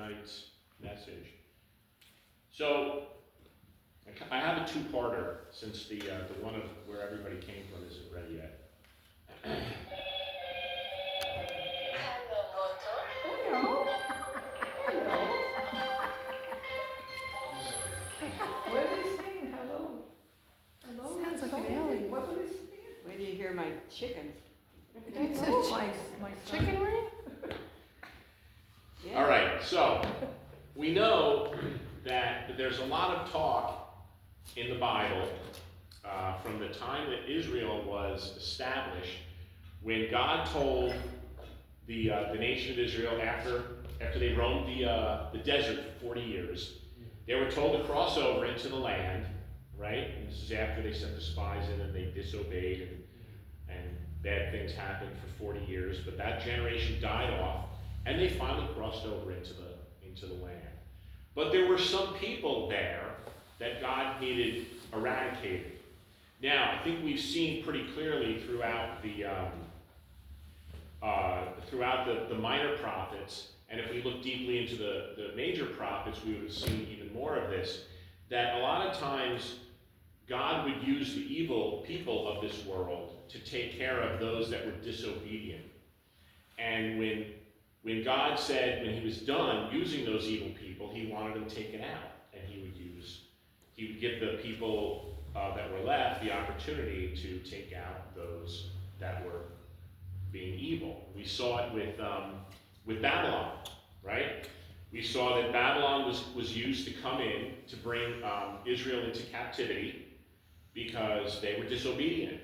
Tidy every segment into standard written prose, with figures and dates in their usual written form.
tonight's message. So, I have a two-parter since the one of where everybody came from isn't ready yet. Hello. Hello. What are they saying? Hello. Hello. Sounds like an alien. What are they saying? Where do you hear my chickens? Hello, my Chicken wing? Yeah. All right, so we know that there's a lot of talk in the Bible from the time that Israel was established, when God told the nation of Israel after they roamed the desert for 40 years, they were told to cross over into the land, right? And this is after they sent the spies in and they disobeyed and bad things happened for 40 years, but that generation died off, and they finally crossed over into the land. But there were some people there that God needed eradicated. Now, I think we've seen pretty clearly throughout the minor prophets, and if we look deeply into the major prophets, we would have seen even more of this, that a lot of times God would use the evil people of this world to take care of those that were disobedient. And when God said, when he was done using those evil people, he wanted them taken out. And he would give the people that were left the opportunity to take out those that were being evil. We saw it with Babylon, right? We saw that Babylon was used to come in to bring Israel into captivity because they were disobedient.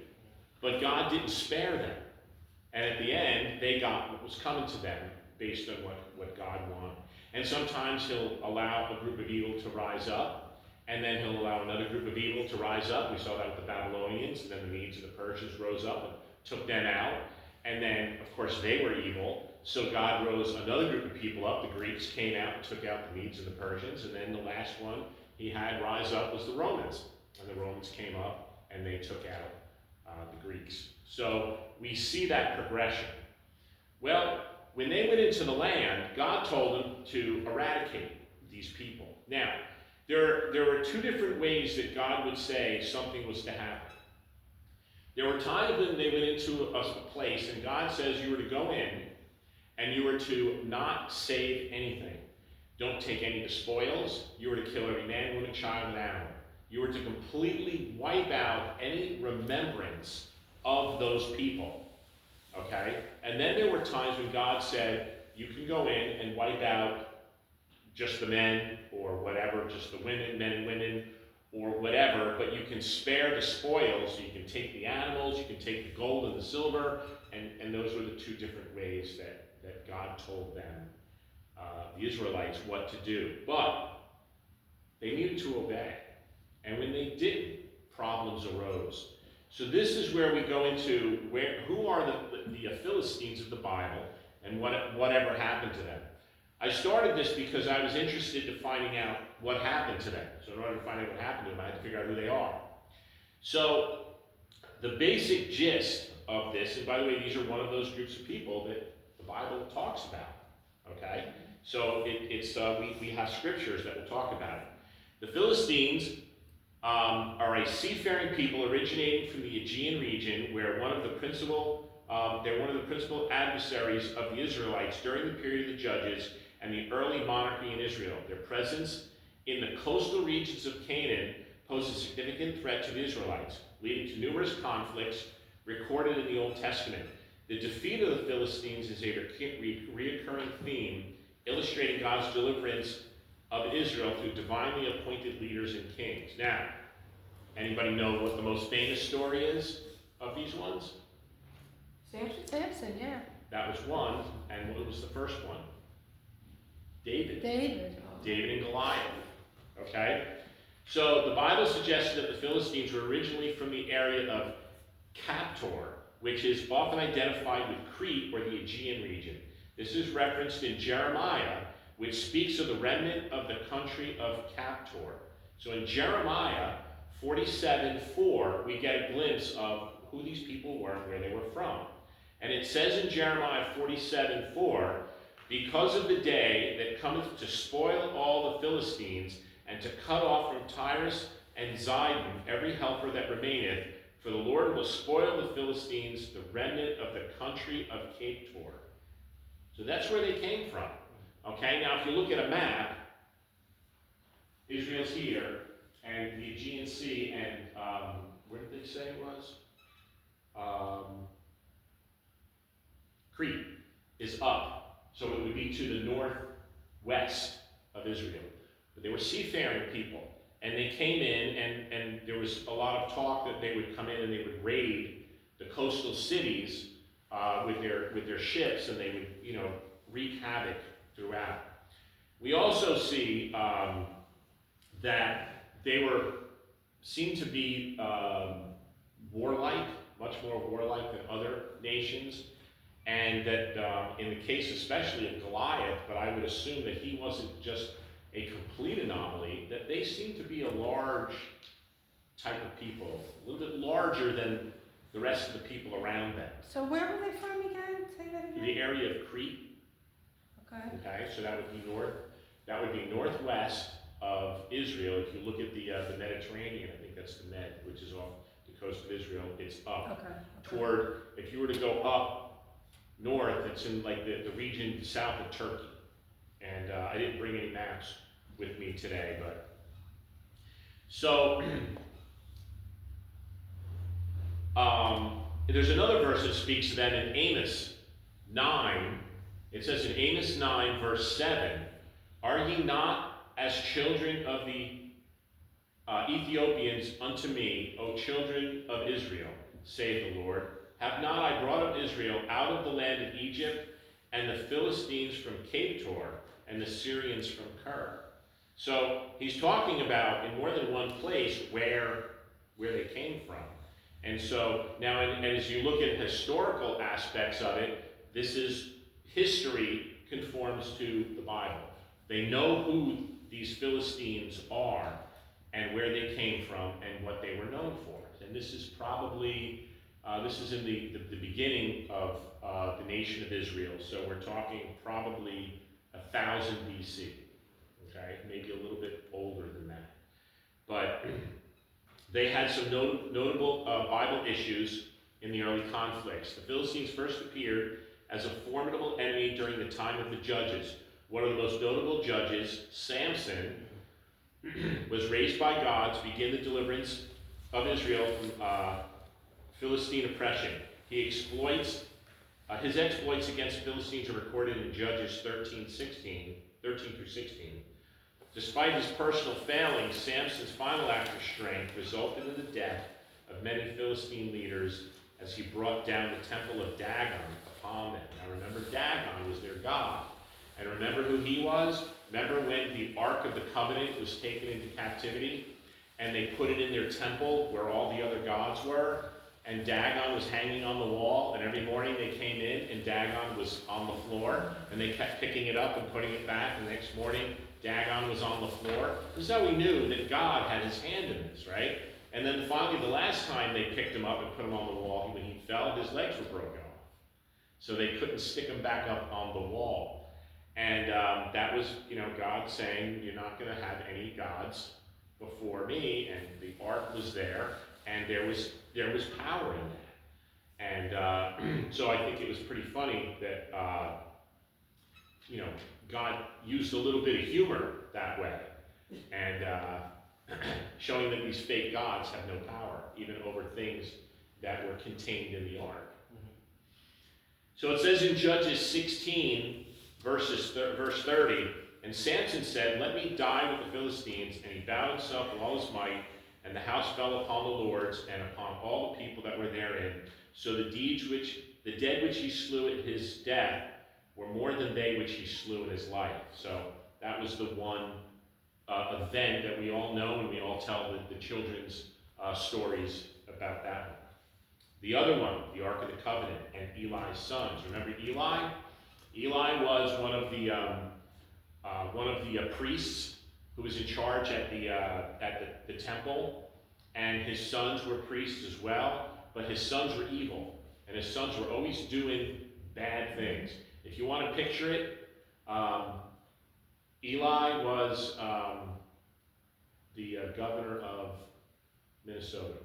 But God didn't spare them. And at the end, they got what was coming to them based on what God wanted. And sometimes he'll allow a group of evil to rise up, and then he'll allow another group of evil to rise up. We saw that with the Babylonians, and then the Medes and the Persians rose up and took them out. And then, of course, they were evil, so God rose another group of people up. The Greeks came out and took out the Medes and the Persians, and then the last one he had rise up was the Romans. And the Romans came up, and they took out the Greeks. So we see that progression. Well, when they went into the land, God told them to eradicate these people. Now, there were two different ways that God would say something was to happen. There were times when they went into a place, and God says you were to go in, and you were to not save anything. Don't take any of the spoils. You were to kill every man, woman, child, and animal. You were to completely wipe out any remembrance of those people, okay? And then there were times when God said, you can go in and wipe out just the men or whatever, just the women, men and women, or whatever, but you can spare the spoils, so you can take the animals, you can take the gold and the silver, and those were the two different ways that God told them, the Israelites, what to do. But they needed to obey. And when they didn't, problems arose. So this is where we go into who are the Philistines of the Bible and whatever happened to them. I started this because I was interested in finding out what happened to them. So in order to find out what happened to them, I had to figure out who they are. So the basic gist of this, and by the way, these are one of those groups of people that the Bible talks about, okay? So we have scriptures that will talk about it. The Philistines are a seafaring people originating from the Aegean region, where they're one of the principal adversaries of the Israelites during the period of the Judges and the early monarchy in Israel. Their presence in the coastal regions of Canaan posed a significant threat to the Israelites, leading to numerous conflicts recorded in the Old Testament. The defeat of the Philistines is a recurring theme, illustrating God's deliverance of Israel through divinely appointed leaders and kings. Now, anybody know what the most famous story is of these ones? Samson, yeah. That was one, and what was the first one? David. David. David and Goliath. Okay? So the Bible suggests that the Philistines were originally from the area of Captor, which is often identified with Crete or the Aegean region. This is referenced in Jeremiah, which speaks of the remnant of the country of Captor. So in Jeremiah 47:4, we get a glimpse of who these people were and where they were from. And it says in Jeremiah 47:4, because of the day that cometh to spoil all the Philistines, and to cut off from Tyrus and Zidon every helper that remaineth, for the Lord will spoil the Philistines, the remnant of the country of Cape Tor. So that's where they came from. Okay, now if you look at a map, Israel's here, and the Aegean Sea, and where did they say it was? Crete is up, so it would be to the northwest of Israel. But they were seafaring people, and they came in, and there was a lot of talk that they would come in and they would raid the coastal cities with their ships, and they would, wreak havoc throughout. We also see that they seemed to be warlike, much more warlike than other nations, and that in the case especially of Goliath, but I would assume that he wasn't just a complete anomaly, that they seem to be a large type of people, a little bit larger than the rest of the people around them. So where were they from again? Say that again. The area of Crete. Okay, so that would be northwest of Israel. If you look at the Mediterranean, I think that's the Med, which is off the coast of Israel. It's up toward. If you were to go up north, it's in like the region south of Turkey. And I didn't bring any maps with me today, but so there's another verse that speaks to them in Amos 9. It says in Amos 9, verse 7, "Are ye not as children of the Ethiopians unto me, O children of Israel, saith the Lord? Have not I brought up Israel out of the land of Egypt, and the Philistines from Cape Tor, and the Syrians from Kir?" So he's talking about in more than one place where they came from. And so now, and as you look at historical aspects of it, this is history conforms to the Bible. They know who these Philistines are and where they came from and what they were known for. And this is probably, this is in the beginning of the nation of Israel. So we're talking probably 1000 BC, okay? Maybe a little bit older than that. But they had some notable Bible issues in the early conflicts. The Philistines first appeared as a formidable enemy during the time of the judges. One of the most notable judges, Samson, was raised by God to begin the deliverance of Israel from Philistine oppression. His exploits against Philistines are recorded in Judges 13 through 16. Despite his personal failings, Samson's final act of strength resulted in the death of many Philistine leaders as he brought down the temple of Dagon upon them. Now remember, Dagon was their god. And remember who he was? Remember when the Ark of the Covenant was taken into captivity and they put it in their temple where all the other gods were? And Dagon was hanging on the wall, and every morning they came in and Dagon was on the floor, and they kept picking it up and putting it back, and the next morning Dagon was on the floor. This is how we knew that God had his hand in this, right? And then finally, the last time they picked him up and put him on the wall, when he fell, his legs were broken off. So they couldn't stick him back up on the wall. And that was, God saying, you're not going to have any gods before me. And the ark was there, and there was power in that. And so I think it was pretty funny that, God used a little bit of humor that way. And showing that these fake gods have no power, even over things that were contained in the ark. So it says in Judges 16, verse 30, "And Samson said, Let me die with the Philistines. And he bowed himself with all his might, and the house fell upon the lords and upon all the people that were therein. So the dead which he slew at his death were more than they which he slew in his life." So that was the one event that we all know, and we all tell the children's stories about that one. The other one, the Ark of the Covenant and Eli's sons. Remember Eli? Eli was one of the priests who was in charge at the temple, and his sons were priests as well. But his sons were evil, and his sons were always doing bad things. If you want to picture it, Eli was the governor of Minnesota,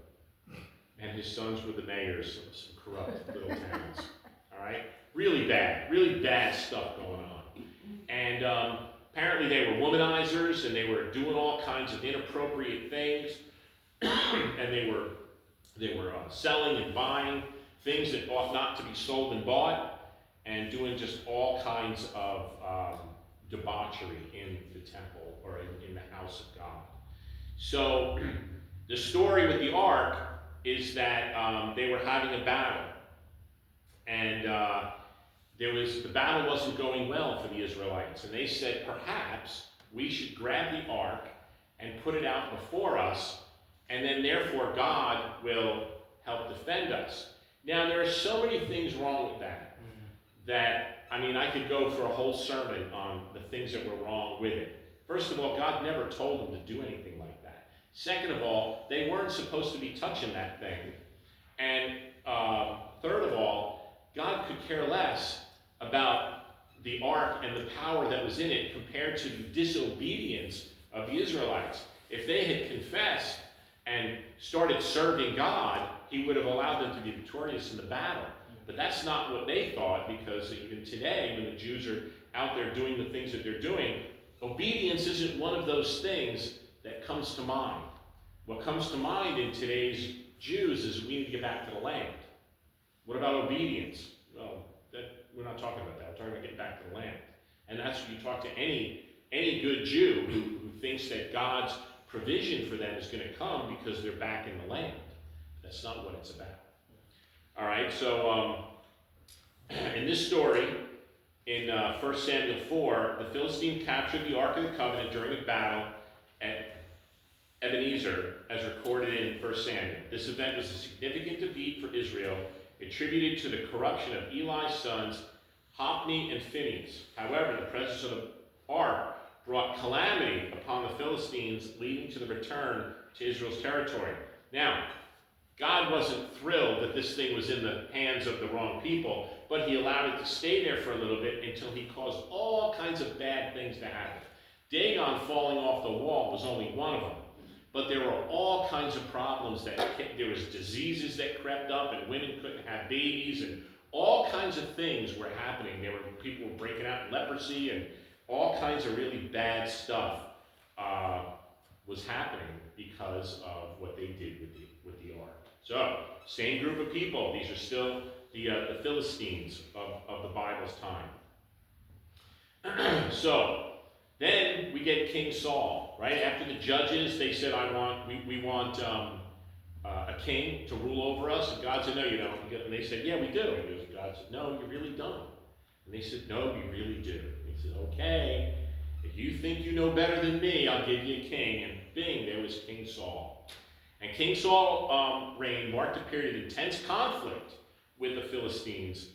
and his sons were the mayors of some corrupt little towns. All right, really bad stuff going on. And apparently they were womanizers, and they were doing all kinds of inappropriate things, and they were selling and buying things that ought not to be sold and bought, and doing just all kinds of debauchery in the temple or in the house of God. So the story with the ark is that they were having a battle, and the battle wasn't going well for the Israelites, and they said, perhaps we should grab the ark and put it out before us, and then therefore God will help defend us. Now, there are so many things wrong with that I could go for a whole sermon on the things that were wrong with it. First of all, God never told them to do anything like that. Second of all, they weren't supposed to be touching that thing. And third of all, God could care less about the ark and the power that was in it compared to the disobedience of the Israelites. If they had confessed and started serving God, he would have allowed them to be victorious in the battle. But that's not what they thought, because even today, when the Jews are out there doing the things that they're doing, obedience isn't one of those things that comes to mind. What comes to mind in today's Jews is we need to get back to the land. What about obedience? Well, we're not talking about that. We're talking about getting back to the land. And that's when you talk to any good Jew who thinks that God's provision for them is going to come because they're back in the land. That's not what it's about. All right, so in this story, in 1 Samuel 4, the Philistines captured the Ark of the Covenant during a battle at Ebenezer, as recorded in 1 Samuel. This event was a significant defeat for Israel, attributed to the corruption of Eli's sons, Hophni and Phinehas. However, the presence of the Ark brought calamity upon the Philistines, leading to the return to Israel's territory. Now, God wasn't thrilled that this thing was in the hands of the wrong people, but he allowed it to stay there for a little bit until he caused all kinds of bad things to happen. Dagon falling off the wall was only one of them, but there were all kinds of problems there was diseases that crept up, and women couldn't have babies, and all kinds of things were happening. People were breaking out in leprosy, and all kinds of really bad stuff was happening because of what they did with the ark. So, same group of people. These are still the Philistines of the Bible's time. So, then we get King Saul, right? After the judges, they said, we want a king to rule over us. And God said, no, you don't. And they said, yeah, we do. And God said, no, you really don't. And they said, no, we really do. And he said, okay, if you think you know better than me, I'll give you a king. And bing, there was King Saul. And King Saul's reign marked a period of intense conflict with the Philistines.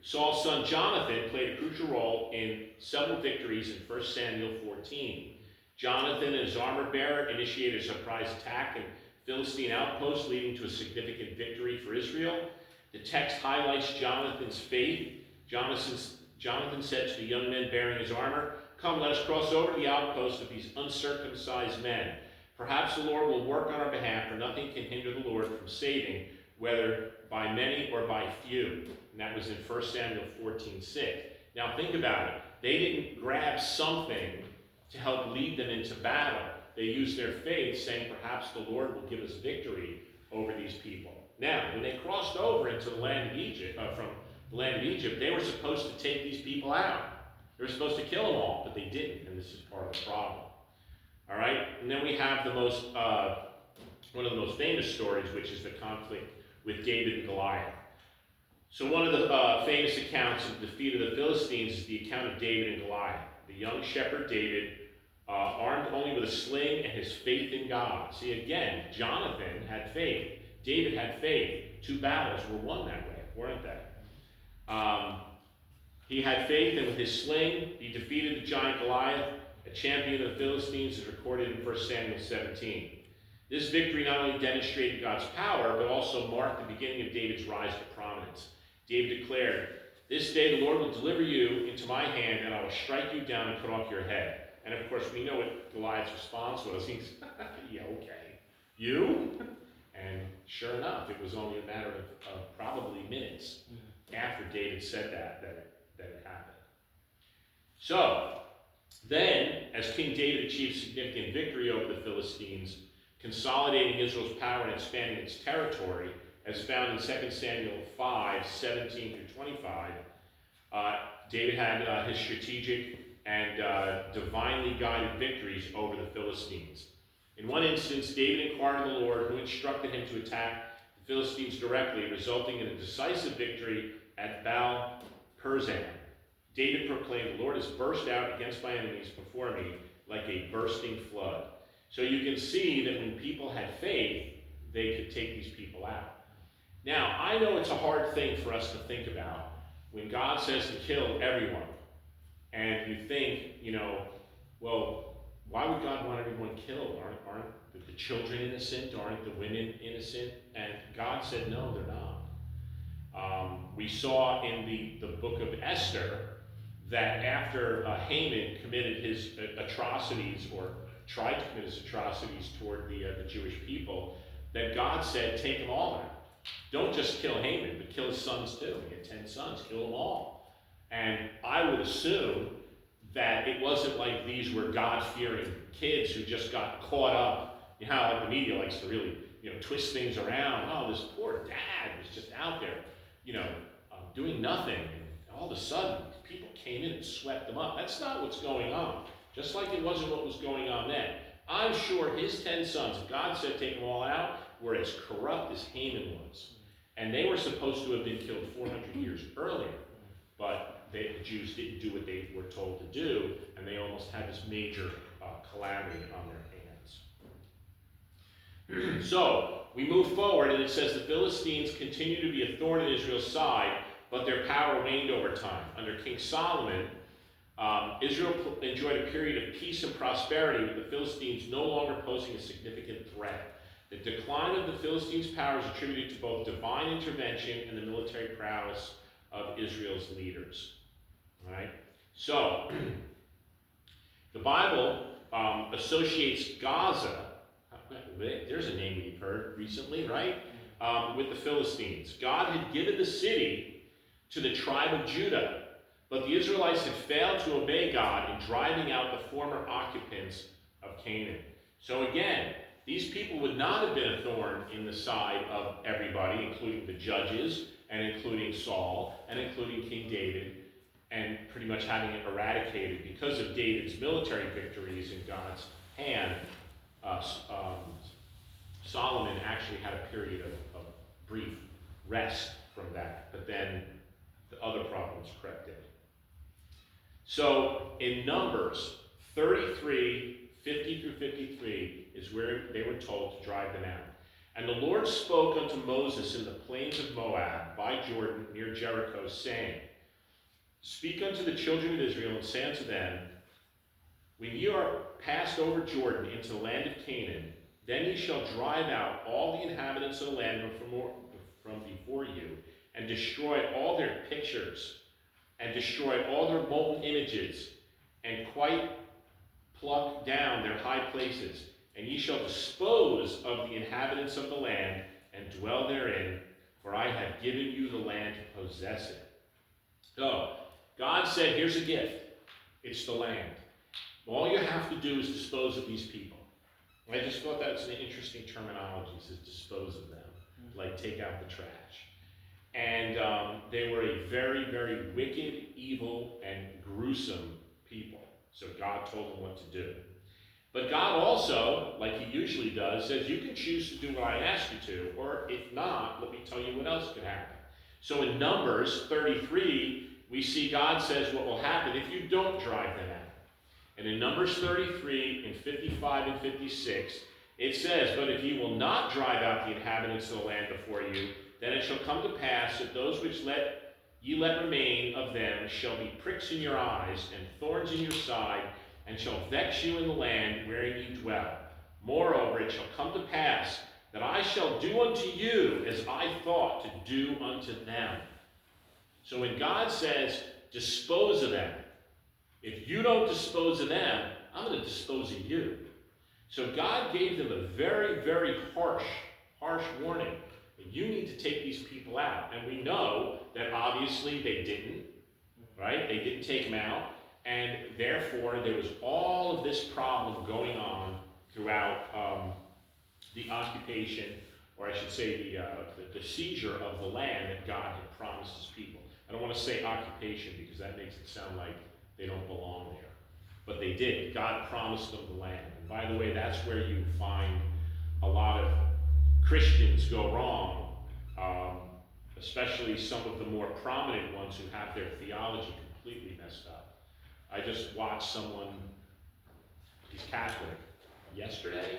Saul's son Jonathan played a crucial role in several victories in 1 Samuel 14. Jonathan and his armor bearer initiated a surprise attack in Philistine outposts, leading to a significant victory for Israel. The text highlights Jonathan's faith. Jonathan said to the young men bearing his armor, "Come, let us cross over the outpost of these uncircumcised men. Perhaps the Lord will work on our behalf, for nothing can hinder the Lord from saving, whether by many or by few." And that was in 1 Samuel 14:6. Now think about it. They didn't grab something to help lead them into battle. They used their faith, saying, perhaps the Lord will give us victory over these people. Now, when they crossed over into the land of Egypt, from the land of Egypt, they were supposed to take these people out. They were supposed to kill them all, but they didn't, and this is part of the problem. All right, and then we have one of the most famous stories, which is the conflict with David and Goliath. So one of the famous accounts of the defeat of the Philistines is the account of David and Goliath. The young shepherd David, armed only with a sling and his faith in God. See, again, Jonathan had faith. David had faith. Two battles were won that way, weren't they? He had faith, and with his sling, he defeated the giant Goliath. A champion of the Philistines is recorded in 1 Samuel 17. This victory not only demonstrated God's power, but also marked the beginning of David's rise to prominence. David declared, This day the Lord will deliver you into my hand, and I will strike you down and cut off your head. And of course, we know what Goliath's response was. He's, yeah, okay. You? And sure enough, it was only a matter of probably minutes after David said that it happened. So, then, as King David achieved significant victory over the Philistines, consolidating Israel's power and expanding its territory, as found in 2 Samuel 5, 17 through 25, David had his strategic and divinely guided victories over the Philistines. In one instance, David inquired of the Lord, who instructed him to attack the Philistines directly, resulting in a decisive victory at Baal Perazim. David proclaimed, "The Lord has burst out against my enemies before me like a bursting flood." So you can see that when people had faith, they could take these people out. Now, I know it's a hard thing for us to think about when God says to kill everyone. And you think, well, why would God want everyone killed? Aren't the children innocent? Aren't the women innocent? And God said, no, they're not. We saw in the book of Esther that after Haman committed his atrocities, or tried to commit his atrocities toward the Jewish people, that God said, take them all out. Don't just kill Haman, but kill his sons too. He had 10 sons, kill them all. And I would assume that it wasn't like these were God-fearing kids who just got caught up. You know how like the media likes to really, twist things around. Oh, this poor dad was just out there, doing nothing. And all of a sudden, people came in and swept them up. That's not what's going on. Just like it wasn't what was going on then. I'm sure his 10 sons, if God said take them all out, were as corrupt as Haman was. And they were supposed to have been killed 400 years earlier. But the Jews didn't do what they were told to do, and they almost had this major calamity on their hands. So, we move forward, and it says the Philistines continue to be a thorn in Israel's side, but their power waned over time. Under King Solomon, Israel enjoyed a period of peace and prosperity, with the Philistines no longer posing a significant threat. The decline of the Philistines' power is attributed to both divine intervention and the military prowess of Israel's leaders. All right? So, the Bible associates Gaza, there's a name we've heard recently, right? With the Philistines. God had given the city to the tribe of Judah, but the Israelites had failed to obey God in driving out the former occupants of Canaan. So again, these people would not have been a thorn in the side of everybody, including the judges, and including Saul, and including King David, and pretty much having it eradicated because of David's military victories in God's hand. Solomon actually had a period of brief rest from that, but then the other problems crept in. So in Numbers 33, 50 through 53 is where they were told to drive them out. And the Lord spoke unto Moses in the plains of Moab by Jordan near Jericho, saying, Speak unto the children of Israel, and say unto them, When ye are passed over Jordan into the land of Canaan, then ye shall drive out all the inhabitants of the land from before you, and destroy all their pictures, and destroy all their molten images, and quite pluck down their high places. And ye shall dispose of the inhabitants of the land, and dwell therein, for I have given you the land to possess it. So, God said, here's a gift. It's the land. All you have to do is dispose of these people. I just thought that was an interesting terminology, to dispose of them, like take out the trash. And they were a very, very wicked, evil, and gruesome people. So God told them what to do. But God also, like he usually does, says you can choose to do what I ask you to, or if not, let me tell you what else could happen. So in Numbers 33, we see God says what will happen if you don't drive them out. And in Numbers 33, in 55 and 56, it says, But if ye will not drive out the inhabitants of the land before you, then it shall come to pass that those which ye let remain of them shall be pricks in your eyes, and thorns in your side, and shall vex you in the land wherein ye dwell. Moreover, it shall come to pass that I shall do unto you as I thought to do unto them. So when God says, dispose of them, if you don't dispose of them, I'm going to dispose of you. So God gave them a very, very harsh warning. You need to take these people out. And we know that obviously they didn't, right? They didn't take them out. And therefore, there was all of this problem going on throughout the occupation, or I should say the seizure of the land that God had promised his people. I don't want to say occupation because that makes it sound like they don't belong there. But they did. God promised them the land. And by the way, that's where you find a lot of Christians go wrong, especially some of the more prominent ones who have their theology completely messed up. I just watched someone, he's Catholic, yesterday,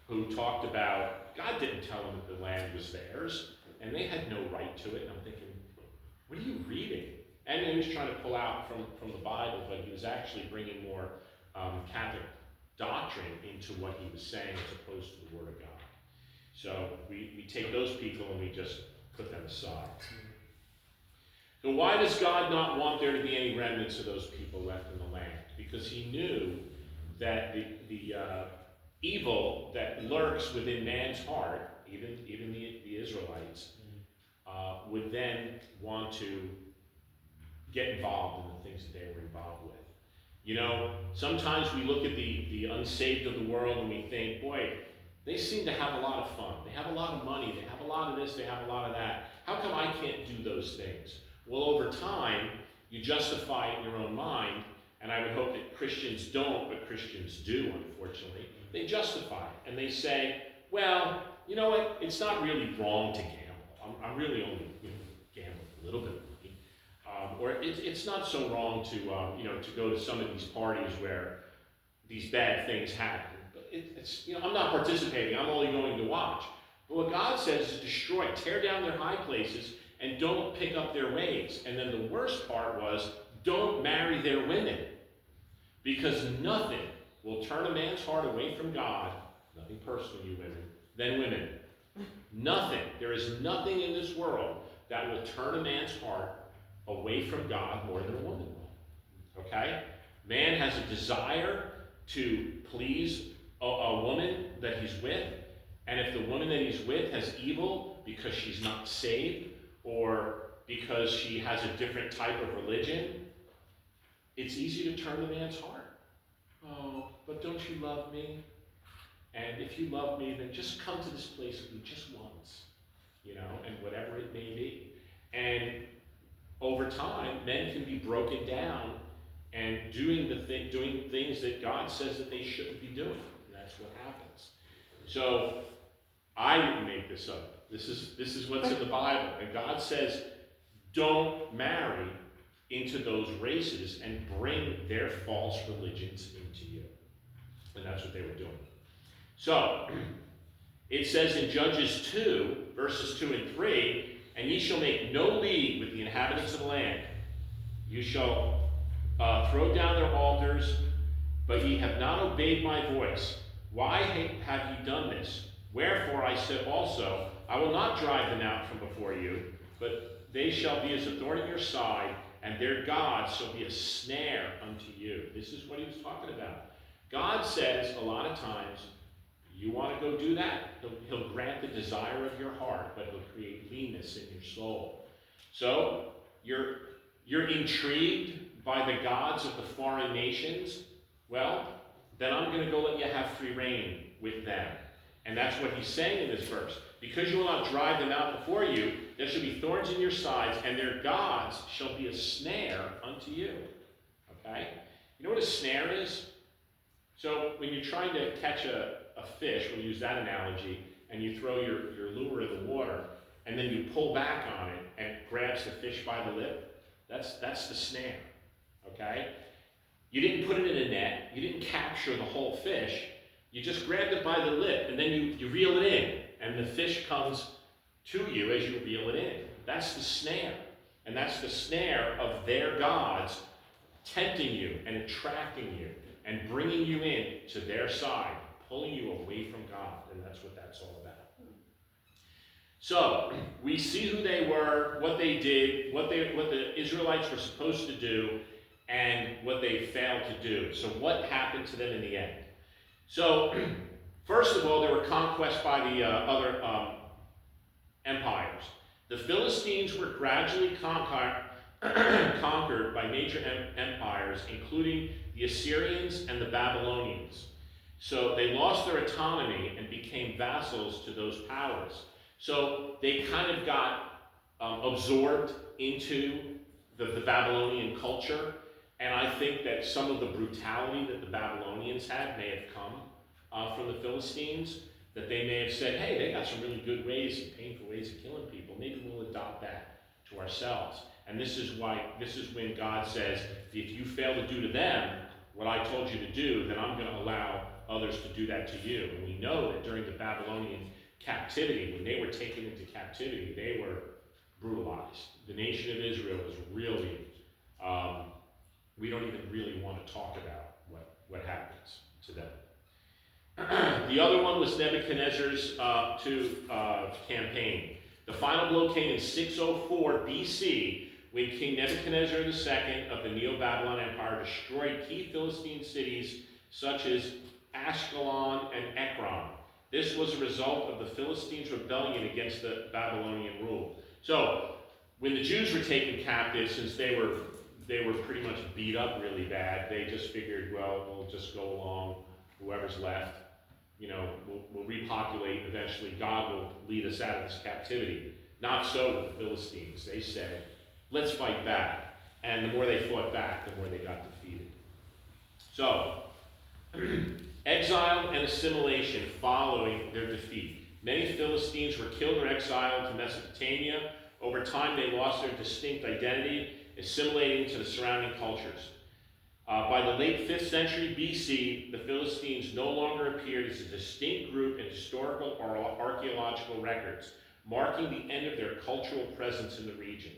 who talked about God didn't tell them that the land was theirs, and they had no right to it. And I'm thinking, what are you reading? And he was trying to pull out from the Bible, but he was actually bringing more Catholic doctrine into what he was saying as opposed to the Word of God. So we take those people and we just put them aside. So why does God not want there to be any remnants of those people left in the land? Because he knew that the evil that lurks within man's heart, even the Israelites, would then want to get involved in the things that they were involved with. You know, sometimes we look at the unsaved of the world and we think, boy, they seem to have a lot of fun. They have a lot of money. They have a lot of this. They have a lot of that. How come I can't do those things? Well, over time, you justify it in your own mind, and I would hope that Christians don't, but Christians do, unfortunately. They justify it, and they say, well, you know what? It's not really wrong to gamble. I'm really only gambling a little bit of money. Or it's not so wrong to to go to some of these parties where these bad things happen. It's I'm not participating. I'm only going to watch. But what God says is destroy, tear down their high places, and don't pick up their ways. And then the worst part was, don't marry their women, because nothing will turn a man's heart away from God. Nothing personal, you women, than women. Nothing. There is nothing in this world that will turn a man's heart away from God more than a woman will. Okay? Man has a desire to please a woman that he's with, and if the woman that he's with has evil because she's not saved or because she has a different type of religion, it's easy to turn the man's heart. Oh, but don't you love me? And if you love me, then just come to this place with me just once, and whatever it may be. And over time, men can be broken down and doing things that God says that they shouldn't be doing. And that's what happens. So I didn't make this up. This is what's in the Bible. And God says, don't marry into those races and bring their false religions into you. And that's what they were doing. So it says in Judges 2, verses 2 and 3, and ye shall make no league with the inhabitants of the land. You shall throw down their altars, but ye have not obeyed my voice. Why have ye done this? Wherefore I said also, I will not drive them out from before you, but they shall be as a thorn in your side, and their gods shall be a snare unto you. This is what he was talking about. God says a lot of times, you want to go do that? He'll grant the desire of your heart, but he'll create leanness in your soul. So you're intrigued by the gods of the foreign nations. Well, then I'm going to go let you have free reign with them. And that's what he's saying in this verse. Because you will not drive them out before you, there shall be thorns in your sides, and their gods shall be a snare unto you. Okay? You know what a snare is? So when you're trying to catch a fish, we'll use that analogy, and you throw your lure in the water, and then you pull back on it, and it grabs the fish by the lip, that's the snare. Okay? You didn't put it in a net, you didn't capture the whole fish, you just grabbed it by the lip, and then you reel it in, and the fish comes to you as you reel it in. That's the snare. And that's the snare of their gods tempting you and attracting you and bringing you in to their side, pulling you away from God. And that's what that's all about. So we see who they were, what they did, what the Israelites were supposed to do, and what they failed to do. So what happened to them in the end? So first of all, there were conquests by the other empires. The Philistines were gradually conquered by major empires, including the Assyrians and the Babylonians. So they lost their autonomy and became vassals to those powers. So they kind of got absorbed into the Babylonian culture, and I think that some of the brutality that the Babylonians had may have come from the Philistines, that they may have said, hey, they got some really good ways and painful ways of killing people. Maybe we'll adopt that to ourselves. And this is when God says, if you fail to do to them what I told you to do, then I'm going to allow others to do that to you. And we know that during the Babylonian captivity, when they were taken into captivity, they were brutalized. The nation of Israel was really, we don't even really want to talk about what happens to them. The other one was Nebuchadnezzar's campaign. The final blow came in 604 BC when King Nebuchadnezzar II of the Neo-Babylon Empire destroyed key Philistine cities such as Ashkelon and Ekron. This was a result of the Philistines' rebellion against the Babylonian rule. So, when the Jews were taken captive, since they were pretty much beat up really bad, they just figured, well, we'll just go along, whoever's left, we'll repopulate, eventually God will lead us out of this captivity. Not so with the Philistines. They said, let's fight back. And the more they fought back, the more they got defeated. So, exile and assimilation following their defeat. Many Philistines were killed or exiled to Mesopotamia. Over time, they lost their distinct identity, assimilating to the surrounding cultures. By the late 5th century BC, the Philistines no longer appeared as a distinct group in historical or archaeological records, marking the end of their cultural presence in the region.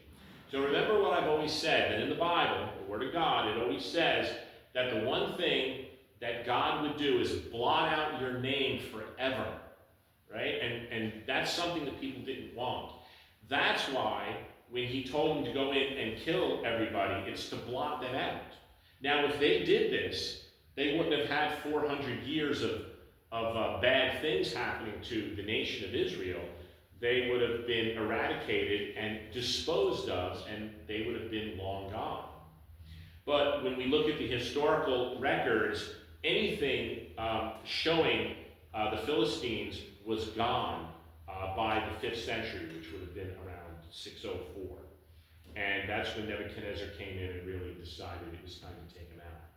So remember what I've always said, that in the Bible, the Word of God, it always says that the one thing that God would do is blot out your name forever, right? And that's something that people didn't want. That's why when he told them to go in and kill everybody, it's to blot them out. Now, if they did this, they wouldn't have had 400 years of bad things happening to the nation of Israel. They would have been eradicated and disposed of, and they would have been long gone. But when we look at the historical records, anything showing the Philistines was gone by the 5th century, which would have been around 604. And that's when Nebuchadnezzar came in and really decided it was time to take him out.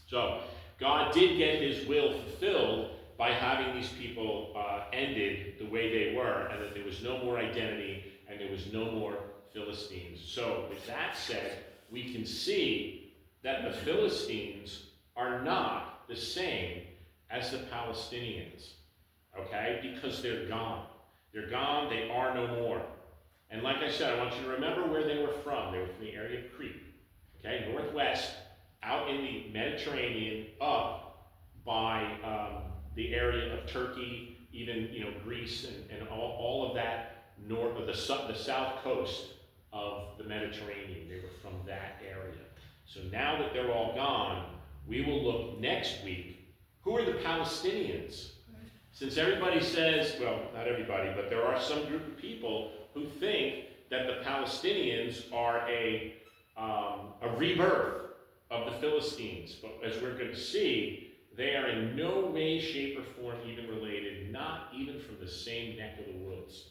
So God did get his will fulfilled by having these people ended the way they were, and that there was no more identity and there was no more Philistines. So with that said, we can see that the Philistines are not the same as the Palestinians, okay? Because they're gone. They're gone, they are no more. And like I said, I want you to remember where they were from. They were from the area of Crete, okay? Northwest, out in the Mediterranean, up by the area of Turkey, even Greece and all of that north of the south coast of the Mediterranean. They were from that area. So now that they're all gone, we will look next week. Who are the Palestinians? Since everybody says, well, not everybody, but there are some group of people who think that the Palestinians are a rebirth of the Philistines. But as we're going to see, they are in no way, shape, or form even related, not even from the same neck of the woods.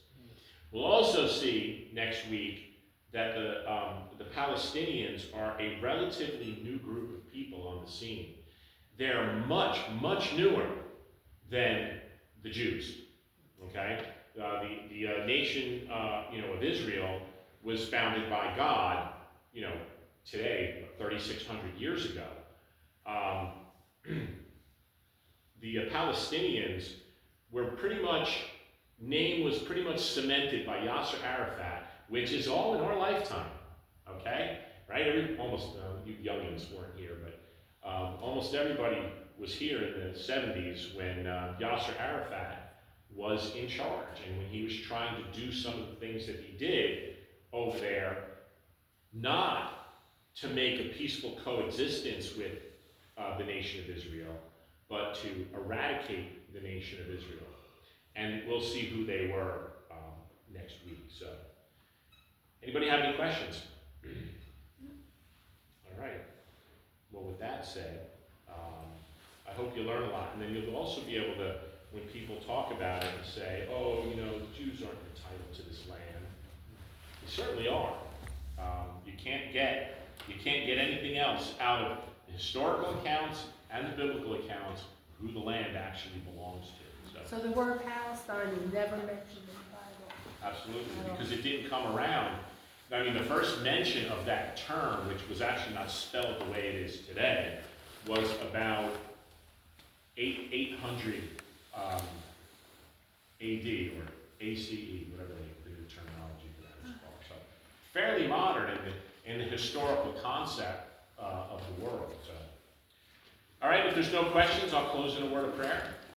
We'll also see next week that the Palestinians are a relatively new group of people on the scene. They're much, much newer than the Jews, okay? The nation, of Israel was founded by God, today, 3,600 years ago. The Palestinians were name was pretty much cemented by Yasser Arafat, which is all in our lifetime, okay? Right? You youngins weren't here, but almost everybody was here in the 70s when Yasser Arafat was in charge. And when he was trying to do some of the things that he did over there, not to make a peaceful coexistence with the nation of Israel, but to eradicate the nation of Israel. And we'll see who they were next week. So, anybody have any questions? All right. Well, with that said, I hope you learn a lot. And then you'll also be able to, when people talk about it and say, oh, you know, the Jews aren't entitled to this land. They certainly are. You can't get anything else out of the historical accounts and the biblical accounts who the land actually belongs to. So the word Palestine is never mentioned in the Bible. Absolutely, because it didn't come around. I mean, the first mention of that term, which was actually not spelled the way it is today, was about 800 AD or ACE, whatever the terminology for that is called. So, fairly modern in the historical concept of the world. So. All right, if there's no questions, I'll close in a word of prayer.